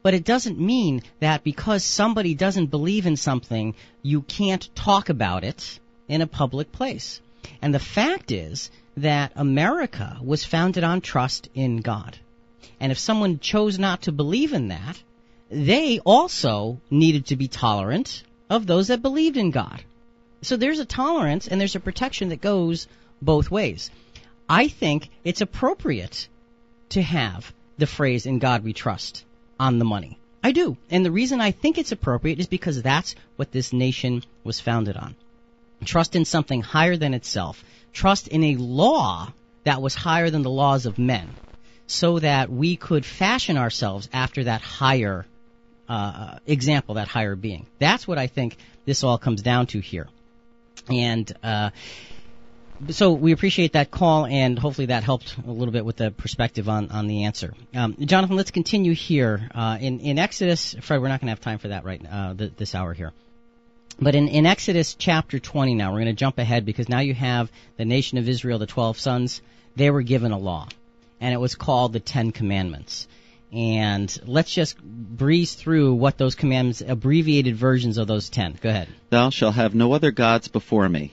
But it doesn't mean that because somebody doesn't believe in something, you can't talk about it in a public place. And the fact is that America was founded on trust in God. And if someone chose not to believe in that, they also needed to be tolerant of those that believed in God. So there's a tolerance and there's a protection that goes both ways. I think it's appropriate to have the phrase "in God we trust" on the money. I do. And the reason I think it's appropriate is because that's what this nation was founded on. Trust in something higher than itself. Trust in a law that was higher than the laws of men, so that we could fashion ourselves after that higher example, that higher being. That's what I think this all comes down to here. And so we appreciate that call, and hopefully that helped a little bit with the perspective on the answer. Jonathan, let's continue here. In Exodus, Fred, we're not going to have time for that right this hour here. But in Exodus chapter 20 now, we're going to jump ahead because now you have the nation of Israel, the 12 sons. They were given a law, and it was called the Ten Commandments. And let's just breeze through what those commandments, abbreviated versions of those 10. Go ahead. Thou shalt have no other gods before me.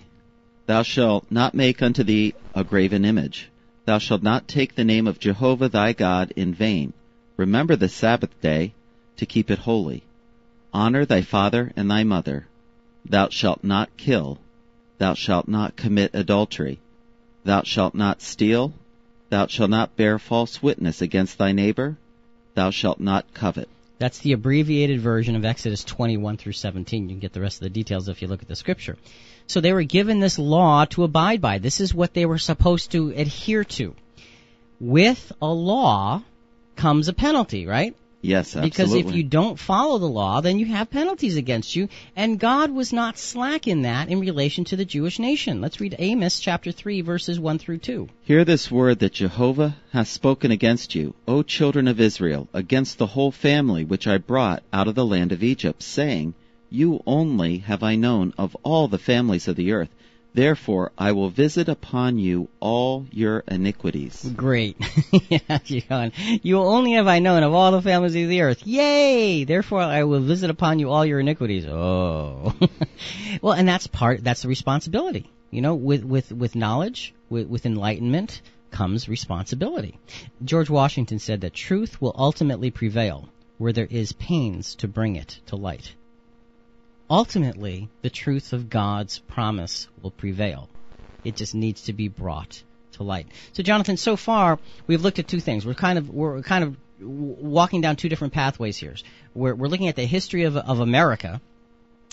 Thou shalt not make unto thee a graven image. Thou shalt not take the name of Jehovah thy God in vain. Remember the Sabbath day to keep it holy. Honor thy father and thy mother. Thou shalt not kill. Thou shalt not commit adultery. Thou shalt not steal. Thou shalt not bear false witness against thy neighbor. Thou shalt not covet. That's the abbreviated version of Exodus 21 through 17. You can get the rest of the details if you look at the scripture. So they were given this law to abide by. This is what they were supposed to adhere to. With a law comes a penalty, right? Yes, absolutely. Because if you don't follow the law, then you have penalties against you. And God was not slack in that in relation to the Jewish nation. Let's read Amos chapter 3, verses 1 through 2. Hear this word that Jehovah hath spoken against you, O children of Israel, against the whole family which I brought out of the land of Egypt, saying, You only have I known of all the families of the earth. Therefore I will visit upon you all your iniquities. Great. You only have I known of all the families of the earth. Yay! Therefore I will visit upon you all your iniquities. Oh. Well, and that's the responsibility. You know, with knowledge, with enlightenment comes responsibility. George Washington said that truth will ultimately prevail where there is pains to bring it to light. Ultimately, the truth of God's promise will prevail. It just needs to be brought to light. So, Jonathan, so far we've looked at two things. We're kind of walking down two different pathways here. We're looking at the history of America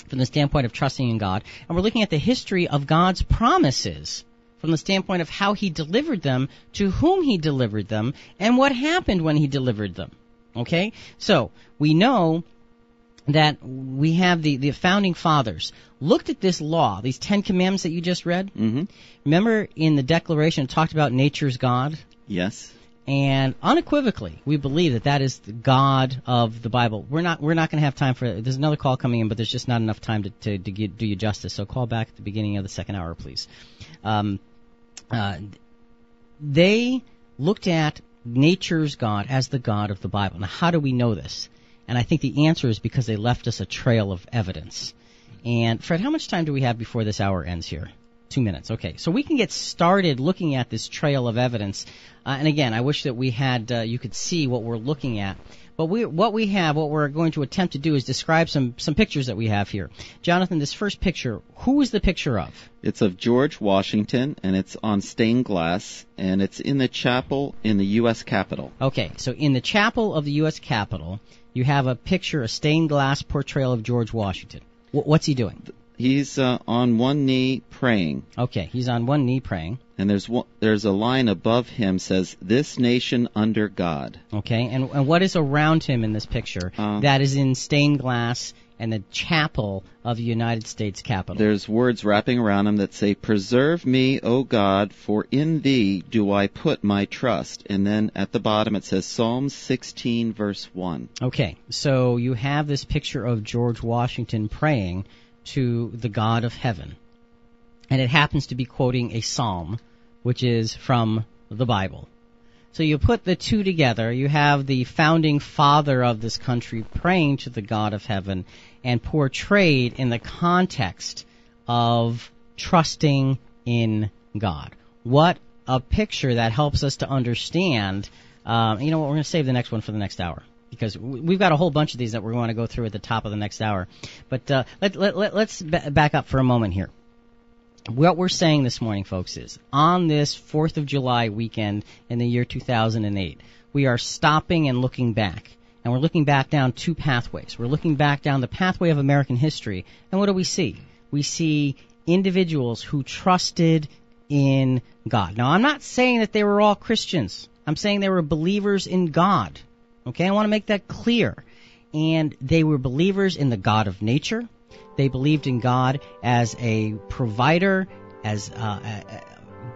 from the standpoint of trusting in God, and we're looking at the history of God's promises from the standpoint of how He delivered them, to whom He delivered them, and what happened when He delivered them. Okay, so we know that we have the founding fathers looked at this law, these 10 commandments that you just read. Mm-hmm. Remember in the Declaration it talked about nature's God? Yes. And unequivocally, we believe that that is the God of the Bible. We're not going to have time for it. There's another call coming in, but there's just not enough time to do you justice. So call back at the beginning of the second hour, please. They looked at nature's God as the God of the Bible. Now, how do we know this? And I think the answer is because they left us a trail of evidence. And, Fred, how much time do we have before this hour ends here? 2 minutes. Okay. So we can get started looking at this trail of evidence. And, again, I wish that we had you could see what we're looking at. But what we're going to attempt to do is describe some pictures that we have here. Jonathan, this first picture, who is the picture of? It's of George Washington, and it's on stained glass, and it's in the chapel in the U.S. Capitol. Okay. So in the chapel of the U.S. Capitol, you have a picture, a stained glass portrayal of George Washington. What's he doing? He's on one knee praying. Okay, he's on one knee praying. And there's a line above him says, "This nation under God." Okay, and what is around him in this picture that is in stained glass and the chapel of the United States Capitol? There's words wrapping around him that say, "Preserve me, O God, for in thee do I put my trust." And then at the bottom it says Psalm 16, verse 1. Okay, so you have this picture of George Washington praying to the God of heaven. And it happens to be quoting a psalm, which is from the Bible. So you put the two together. You have the founding father of this country praying to the God of heaven and portrayed in the context of trusting in God. What a picture that helps us to understand. You know what? We're going to save the next one for the next hour, because we've got a whole bunch of these that we're going to go through at the top of the next hour. But let's back up for a moment here. What we're saying this morning, folks, is on this 4th of July weekend in the year 2008, we are stopping and looking back. And we're looking back down two pathways. We're looking back down the pathway of American history. And what do we see? We see individuals who trusted in God. Now, I'm not saying that they were all Christians. I'm saying they were believers in God. Okay, I want to make that clear. And they were believers in the God of nature. They believed in God as a provider, as a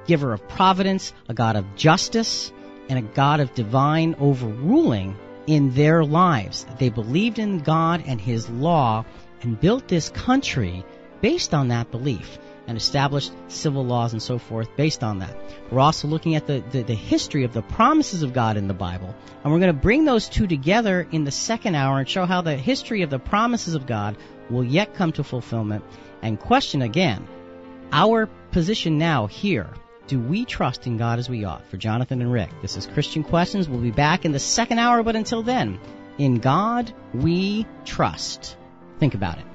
giver of providence, a God of justice, and a God of divine overruling in their lives. They believed in God and His law and built this country based on that belief and established civil laws and so forth based on that. We're also looking at the history of the promises of God in the Bible, and we're going to bring those two together in the second hour and show how the history of the promises of God will yet come to fulfillment, and question again our position now here. Do we trust in God as we ought? For Jonathan and Rick, this is Christian Questions. We'll be back in the second hour, but until then, in God we trust. Think about it.